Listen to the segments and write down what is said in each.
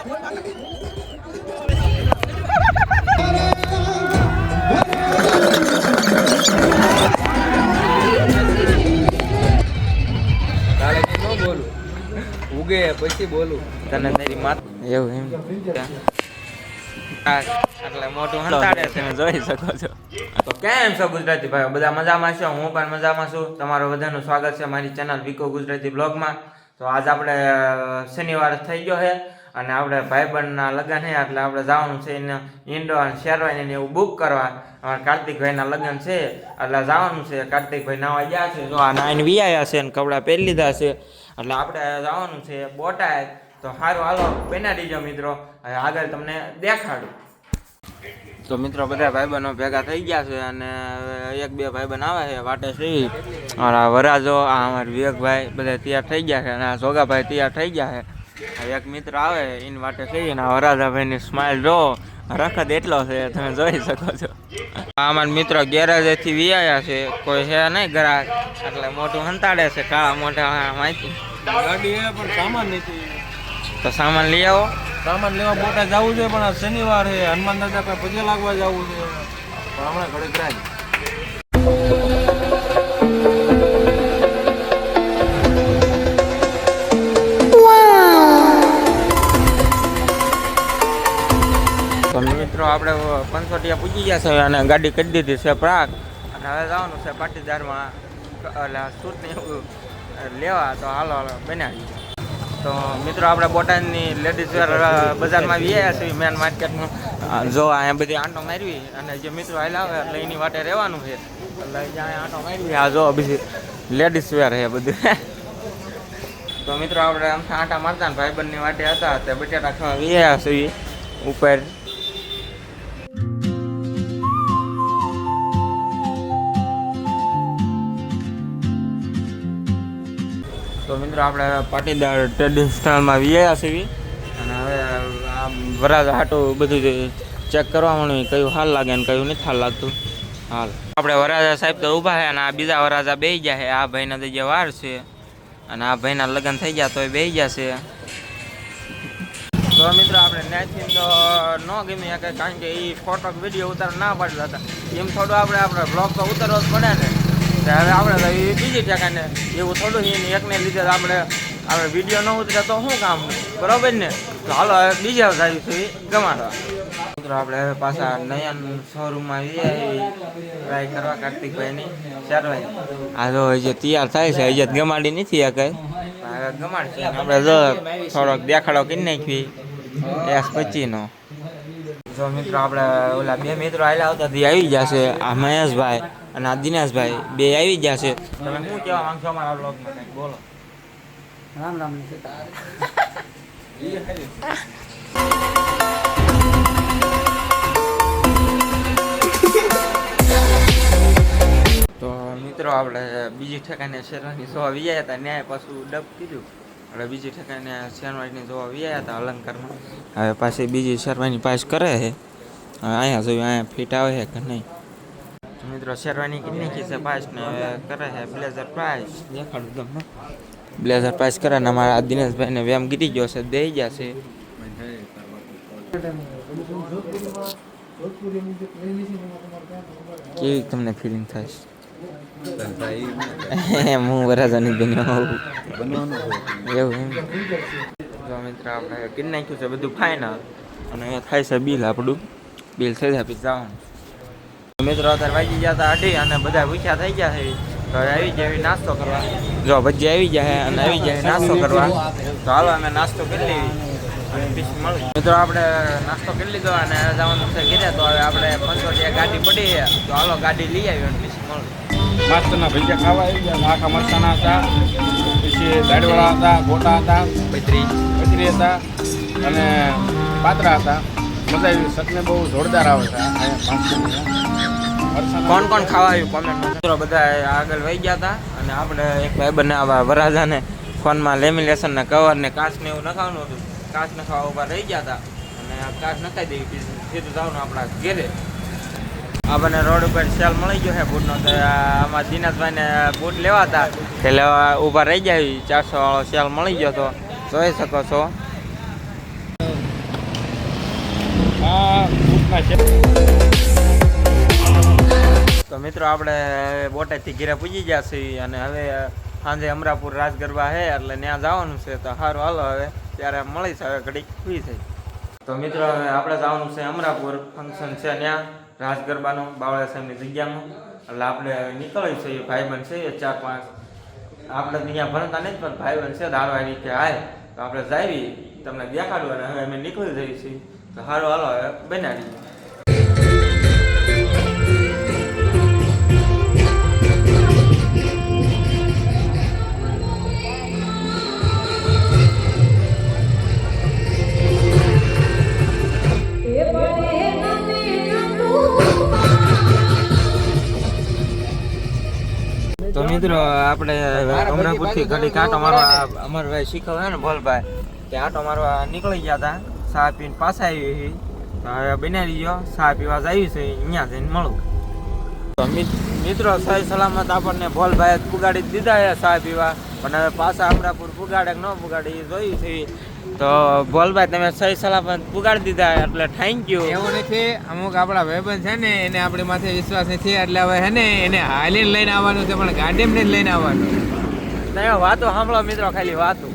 ઉગે પછી બોલું તને તારી માત એવું એમ એટલે મોટું હંતાડે તમે જોઈ શકો છો. તો કેમ છો ગુજરાતી ભાઈઓ, બધા મજામાં છો? હું પણ મજામાં છું. તમારું બધાનું સ્વાગત છે મારી ચેનલ વિકો ગુજરાતી બ્લોગમાં. તો આજ આપણે શનિવાર થઈ ગયો છે અને આપણે ભાઈબંધના લગ્ન છે એટલે આપણે જવાનું છે એને ઈંડો અને શેરવાની એવું બુક કરવા. અમારા કાર્તિકભાઈના લગ્ન છે એટલે જવાનું છે. કાર્તિકભાઈ નાવા ગયા છે, જો આ નાઈને વિયાયા છે અને કપડાં પહેરી લીધા છે એટલે આપણે જવાનું છે બોટાદ. તો સારું હાલો બેના દીજો મિત્રો, આગળ તમને દેખાડું. તો મિત્રો બધા ભાઈબંધો ભેગા થઈ ગયા છે અને એક બે ભાઈબંધ આવે છે વાટે છે. વરાજો આ અમારા વિવેકભાઈ બધા તૈયાર થઈ ગયા છે અને આ જોગાભાઈ તૈયાર થઈ ગયા છે. એક મિત્ર આવે એની વાટે થઈ અને વરાજાભાઈની સ્માઇલ જો રખત એટલો છે તમે જોઈ શકો છો. અમારા મિત્રો ગેરેજથી વિયાયા છે, કોઈ છે નહીં ગ્રાહક એટલે મોટું હંતાડે છે કાળા મોટા માહિતી ગાડી પણ સામાન નથી. તો સામાન લઈ આવો. સામાન લેવા બોટાદ જવું છે પણ આ શનિવાર છે, હનુમાન દાદા પાસે પગે લાગવા જવું છે પણ હમણાં ઘડીક રાજ. તો મિત્રો આપણે પંચોટિયા પૂજી ગયા છે અને ગાડી કરી દીધી છે પ્રાગ અને હવે જવાનું છે પાટીદારમાં એટલે સૂટને એવું લેવા. તો હાલો હાલો બનાવી. તો મિત્રો આપણે બોટાદની લેડીઝ વેર બજારમાં વ્યાયા છીએ મેન માર્કેટમાં. જો અહીંયા બધી આંટો મારવી અને જે મિત્રો હાલ આવે એટલે એની વાટે રહેવાનું છે એટલે અહીંયા આંટો મારવી. આ જો બીજી લેડીઝ વેર છે બધું. તો મિત્રો આપણે આમ આંટા મારતા ને ભાઈબંધની વાટે હતા તે બટેટા ખાવા વ્યાયા છીએ ઉપર. તો મિત્રો આપણે પાટીદાર ટ્રેડિશનલમાં વ્યાયા છીએ અને હવે આ વરાજા હાટું બધું ચેક કરવા માંડ્યું કયું હાલ લાગે ને કયું નથી હાલ લાગતું. હાલ આપણે વરાજા સાહેબ તો ઊભા છે અને આ બીજા વરાજા બેસી ગયા છે. આ ભાઈના તો જે વાર છે અને આ ભાઈના લગ્ન થઈ ગયા તો એ બેસી ગયા છે. તો મિત્રો આપણે ન્યાયથી તો ન ગમી શકે કારણ કે એ ફોટો વિડીયો ઉતાર ના પાડેલા હતા. એમ થોડું આપણે બ્લોગ તો ઉતારવો જ પડે ને. હવે આપણે બીજી ઠેકાને એવું થોડું એકને લીધે આપણે વિડીયો ન ઉતરે તો શું કામ, બરાબર ને? તો હાલો હવે બીજા જાય છે ગમાડવા. મિત્રો આપણે હવે પાછા નયન શોરૂમમાં ટ્રાય કરવા કાર્તિકભાઈની શેરવાઈ. આ જો જે તૈયાર થાય છે હજી ગમાડી નથી આ કઈ, હવે ગમાડશે. આપણે જો થોડોક દેખાડો કરી નાખવી S25 નો. જો મિત્રો આપણે ઓલા બે મિત્રો આવેલા આવતા આવી જશે, આ મહેશભાઈ અને આ દિનેશભાઈ બે આવી ગયા છે. તમે શું કહેવા માંગશો અમારા બ્લોગમાં કંઈક બોલો. રામ રામ. તો મિત્રો આપણે બીજી ઠેકાને શેરવાની જોવા વ્યાયા હતા, ન્યાય પાછું ડબ કીધું આપણે બીજી ઠેકાને શેરવાની જોવા વ્યાયા હતા અલંકારમાં. હવે પાછી બીજી શેરવાની પાસ કરે છે. અહીંયા જોયું અહીંયા ફિટ આવે છે કે નહીં. મિત્રો શેરવાની કેટલી ખીસે પાસ ને કરે છે બ્લેઝર પ્રાઇસ દેખાડું તમને. બ્લેઝર પ્રાઇસ કરે ને અમારા દિનેશભાઈને વેમ ગીરી ગયો છે, દઈ ગયા છે. કેવી તમને ફિલિંગ થાય છે? હું વરાજાની બન્યો એવું એમ. જો મિત્ર આપણે કરી નાખ્યું છે બધું ફાઇનલ અને અહીંયા થાય છે બિલ. આપણું બિલ થઈ જાય પછી જવાનું. મિત્રો અત્યારે વાગી ગયા હતા 8 અને બધા ભૂખ્યા થઈ ગયા છે. તો આવી જાય નાસ્તો કરવા. જો ભજી આવી જાય અને આવી જાય નાસ્તો કરવા. તો હાલો અમે નાસ્તો કરી લેવી. મિત્રો આપણે નાસ્તો કરી લીધો અને જવાનું છે ઘરે. તો હવે આપણે 500 ગાડી પડી છે તો હાલો ગાડી લઈ આવી અને પછી મળું. મસ્તના ભજીયા ખાવા આવી ગયા. આખા મરચાના હતા, પછી દાળવાળા હતા, ગોટા હતા, પતરી હતા અને પાતરા હતા. મજા આવી. સકને બહુ જોરદાર આવે છે. કોણ કોણ ખાવા આવ્યું કોમેન્ટમાં. મિત્રો બધા આગળ વહી ગયા હતા અને આપણે એક ભાઈબંધને આવા વરાજાને ફોનમાં લેમિનેશનના કવર ને કાચ ને એવું નખાવાનું હતું. કાચ નખાવા ઉભા રહી ગયા હતા અને કાચ નખાઈ દેવી સીધું જવાનું આપણા ઘેરે. આપણને રોડ ઉપર સેલ મળી ગયો છે બૂટનો. તો આમાં દિનેશભાઈને બૂટ લેવા હતા એટલે ઊભા રહી જાય. 400 વાળો સેલ મળી ગયો તો જોઈ શકો છો. એમાં છે. તો મિત્રો આપણે બોટાદથી ઘેરે પૂજી ગયા છીએ અને હવે સાંજે અમરાપુર રાસ ગરબા છે એટલે ત્યાં જવાનું છે. તો સારું હાલો હવે ત્યારે મળીશ હવે ઘડીક ફ્રી થઈ. તો મિત્રો હવે આપણે જવાનું છે અમરાપુર, ફંક્શન છે ત્યાં રાસ ગરબાનું બાવળા સાહેબની જગ્યામાં. એટલે આપણે નીકળી છીએ, ભાઈબંધ છે 4-5. આપણે ત્યાં ભણતા નહીં પણ ભાઈબંધ છે ધારવા રીતે આય તો આપણે જાવી તમને દેખાડું અને હવે અમે નીકળી જઈએ છીએ. તો સારું હાલો હવે બનાવી. તો મિત્રો આપણે અમરાપુરથી ઘડી આંટો મારવા અમારા ભાઈ શીખવે ને ભોલભાઈ તે આંટો મારવા નીકળી ગયા હતા. ચા પીને પાછા આવી તો હવે બનાવી ગયો ચા પીવા જઈએ છે અહીંયા જઈને મળું. તો મિત્રો સહી સલામત આપણને ભોલભાઈ પુગાડી દીધા છે ચા પીવા, પણ હવે પાછા અમરાપુર પુગાડે કે ન પુગાડે એ જોયું છે. તો ભોલભાઈ તમે સહી સલામત પુગાડી દીધા એટલે થેન્ક યુ. એવું નથી, અમુક આપણા ભાઈબંધ છે ને એને આપણી માથે વિશ્વાસ નથી એટલે હવે હે ને એને હાલીને લઈને આવવાનું છે, પણ ગાડીમાં જ લઈને આવવાનું. તમે વાતો સાંભળો મિત્રો, ખાલી વાતો.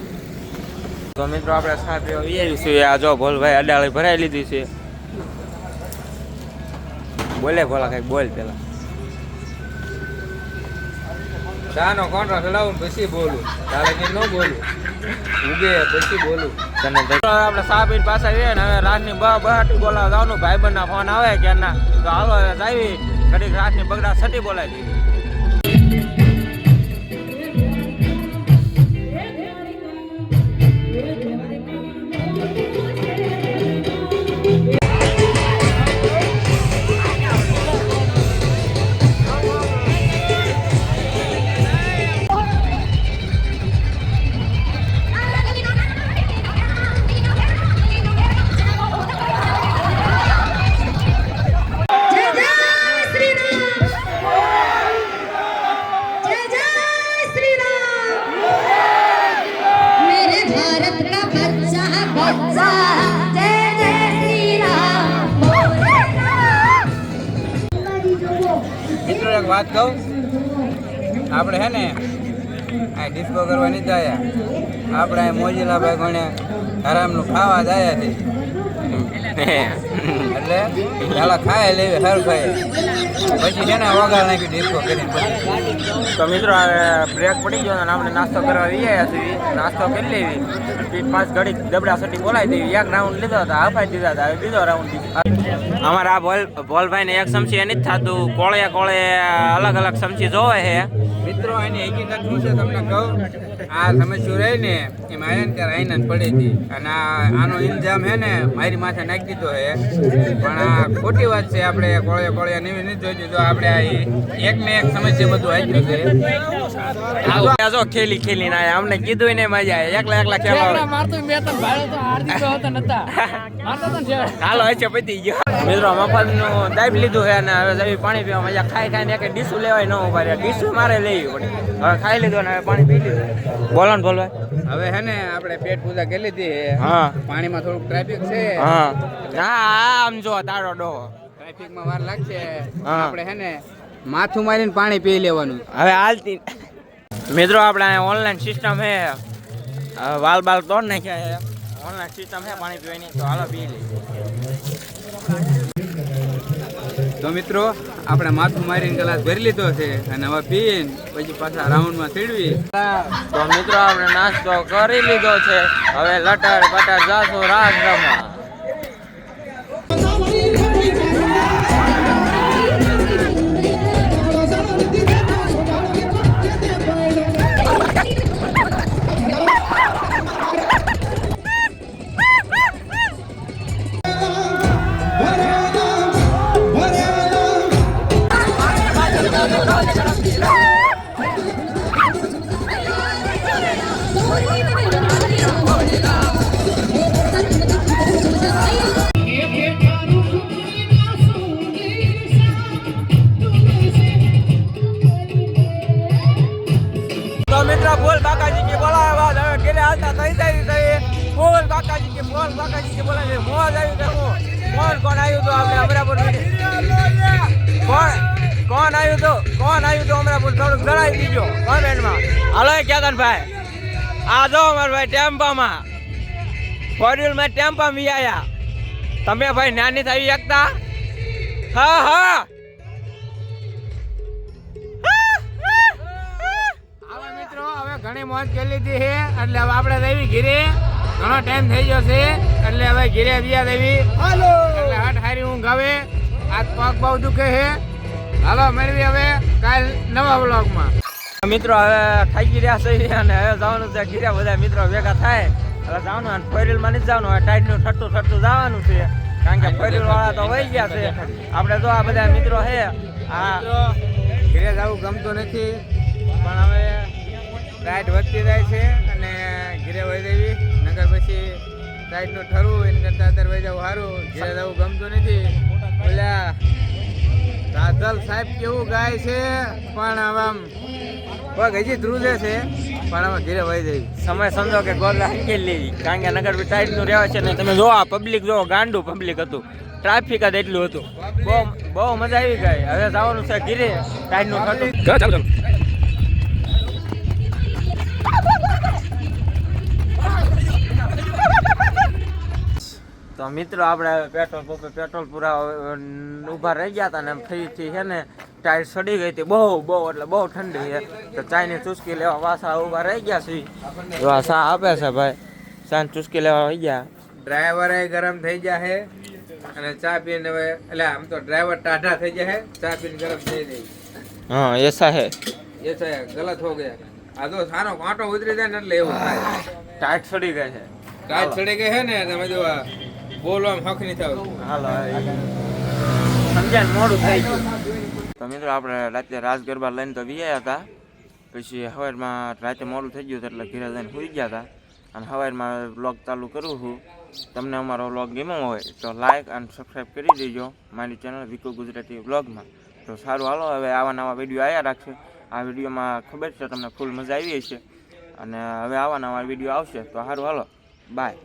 તો મિત્રો આપણે ચા પીવા આવી છીએ. આ જો ભોલભાઈ અડાળી ભરાઈ લીધી છે. બોલે ભોલા કઈક બોલ પેલા. ચાનો કોન્ટ્રાક્ટ ચડાવું પછી બોલું, તારે કે ન બોલું ઉગે પછી બોલું. તને આપણે ચા પીને પાછા આવીએ ને હવે રાતની બહાટી બોલાવા જવાનું. ભાઈબંધના ફોન આવે કે ના તો હાલો હવે આવી ઘડીક રાતની બગડા છઠ્ઠી બોલાવી દીધી. મિત્રો એક વાત કહું, આપણે હે ને આ ડિસ્કો કરવા નથી આવ્યા, આપણે આ મોજીલા ભાઈ કોને હરામનું ખાવા જ આવ્યા છે. એટલે પેલા ખાય લેવી હર ખાય પછી છે ને વગાડ નાખી ડિસ્કો કરીને. તો મિત્રો હવે બ્રેક પડી ગયો અને આપણે નાસ્તો કરવા આવી ગયા છીએ. નાસ્તો કરી લેવી, 5 ઘડી દબડા સટી બોલાવી દેવી. એક રાઉન્ડ લીધો હતા, અપાઈ દીધા હતા, હવે બીજો રાઉન્ડ દીધો. અમારા આ ભોલભાઈને એક સમસી નથી થતું, કોળે કોળે અલગ અલગ સમસી જોવે છે. મિત્રો એની હકીકત શું છે તમને કહું, આ સમસ્યા રહી ને એ મારે ને ત્યારે આઈને પડી હતી અને આનો ઇલ્ઝામ હે ને મારી માથે નાખી દીધો હે, પણ આ ખોટી વાત છે. આપણે કોળે કોળે નહીં નથી જોઈ દીધો, આપણે આ એક ને એક સમસ્યા બધું આપ્યું છે. જો ખેલી ખેલી ના અમને કીધું ને મજા આવે, એકલા એકલા ખેલા હાલો હશે પતી ગયો. મિત્રો મફત નું દાબી લીધું છે અને હવે જવી પાણી પીવા મજા ખાઈ ખાઈને એક ડીશું લેવાય ન ઉભા રહ્યા. ડીશું મારે લેવી પડે. હવે ખાઈ લીધું ને હવે પાણી પી લીધું. બોલો ને બોલવા. હવે હે ને આપણે પેટ પૂજા કરી લીધી છે. હા પાણીમાં થોડુંક ટ્રાફિક છે. હા આમ જો તારો ડોહો ટ્રાફિકમાં વાર લાગશે. હા. આપણે હે ને માથું મારીને પાણી પી લેવાનું. હવે હાલતી. મિત્રો આપણે ઓનલાઈન સિસ્ટમ છે, વાલ બાલ તોડ નાખ્યા છે. ઓનલાઈન સિસ્ટમ છે પાણી પીવાની, તો હાલો પી લઈએ. તો મિત્રો આપણે માથું મારીને ગ્લાસ ભરી લીધો છે અને હવે પીને પછી પાછા રાઉન્ડમાં ચડવી. તો મિત્રો આપણે નાસ્તો કરી લીધો છે, હવે લટર બટર જાશું રાસ રમવા. तो मित्र बोल बाकाजी के बोला आवाज હવે કેલે હાલતા થઈ જાય છે. બોલ બાકાજી કે બોલ બાકાજી કે બોલા છે. મોજ આવી ગયો. કોણ આવ્યું તો આપણે અમરાપુર કોણ આવ્યું તો અમરાપુર થોડુંક જણાવી દીજો કોમેન્ટમાં. હાલો કેતનભાઈ, આ જો અમારા ભાઈ ટેમ્પામાં ફોરવ્હીલમાં ટેમ્પા મી આયા. તમે ભાઈ નાની થઈ શકતા? હા હા હવે મિત્રો હવે ઘણી મોજ કરી લીધી છે એટલે હવે આપણે દેવી ઘીરે ઘણો ટાઈમ થઈ ગયો છે એટલે હવે ઘીરે બીજા દેવી એટલે હટ હારી ઊંઘ આવે આ પગ બહુ દુખે છે. હાલો મેળવી હવે કાલ નવા બ્લોગમાં. મિત્રો હવે થાકી રહ્યા છે અને હવે જવાનું છે ઘીરે. બધા મિત્રો ભેગા થાય હવે જવાનું અને ફોરવ્હીલમાં નથી જવાનું, હવે ટાઈટનું ઠટ્ટું જવાનું છે કારણ કે ફોરવ્હીલ વાળા તો વહી ગયા છે. આપણે જો આ બધા મિત્રો છે આ ઘીરે જવું ગમતું નથી પણ હવે ટાઈટ વધતી જાય છે અને ઘીરે વહી દેવી નગર પછી ટાઈટનું ઠરવું એના કરતાં અત્યારે વહી જવું સારું. ઘીરે જવું ગમતું નથી. ઓલા રાધલ સાહેબ કેવું ગાય છે પણ હવે આમ પગ હજી ધ્રુજે છે પણ હવે ઘીરે વહી દેવી. સમય સમજો કે ગોદરા હંકેલી લેવી કારણ કે નગર ટાઈટનું રહેવા છે ને તમે જો આ પબ્લિક જો ગાંડું પબ્લિક હતું, ટ્રાફિક જ એટલું હતું. બહુ મજા આવી ગઈ. હવે જવાનું છે ઘીરે ટાઈટનું ઠટ્ટું. તો મિત્રો આપણે પેટ્રોલ પૂરા ઊભા રહી ગયા હતા ને ફરીથી છે ને ટાયર સડી ગઈ હતી બહુ એટલે બહુ ઠંડી છે. તો ચાયની ચુસ્કી લેવા પાછા ઊભા રહી ગયા છે. જો આ ચા આપે છે ભાઈ, ચાની ચુસ્કી લેવા રહી ગયા. ડ્રાઈવર ગરમ થઈ ગયા છે અને ચા પીને હવે એટલે આમ તો ડ્રાઈવર ટાઢા થઈ ગયા છે, ચા પીને ગરમ થઈ ગઈ. હા એસા હે, ये तो गलत हो गया. આ તો સારો કાંટો ઉતરી જાય ને એટલે એવું થાય. ટાઈટ સડી ગઈ છે. કાચ ચડી ગઈ છે ને તમે જો બોલવામાં હક નહીં થતું. હાલો સમજ્યા મોડું થઈ ગયું. તો મિત્રો આપણે રાતે રાસ ગરબા લઈને તો વ્યાયા હતા. પછી સવારમાં રાતે મોડું થઈ ગયું એટલે ઘરે જઈને સુઈ ગયા હતા. અને સવારમાં વ્લોગ ચાલુ કરું છું. તમને અમારો વ્લોગ ગમ્યો હોય તો લાઈક અને સબસ્ક્રાઈબ કરી દેજો મારી ચેનલ વિકો ગુજરાતી વ્લોગમાં. તો સારું હાલો હવે આવા નવા વિડીયો આવ્યા રાખશે. આ વિડીયોમાં ખબર છે તમને ફૂલ મજા આવી હશે અને હવે આવા નવા વિડીયો આવશે. તો સારું હાલો બાય.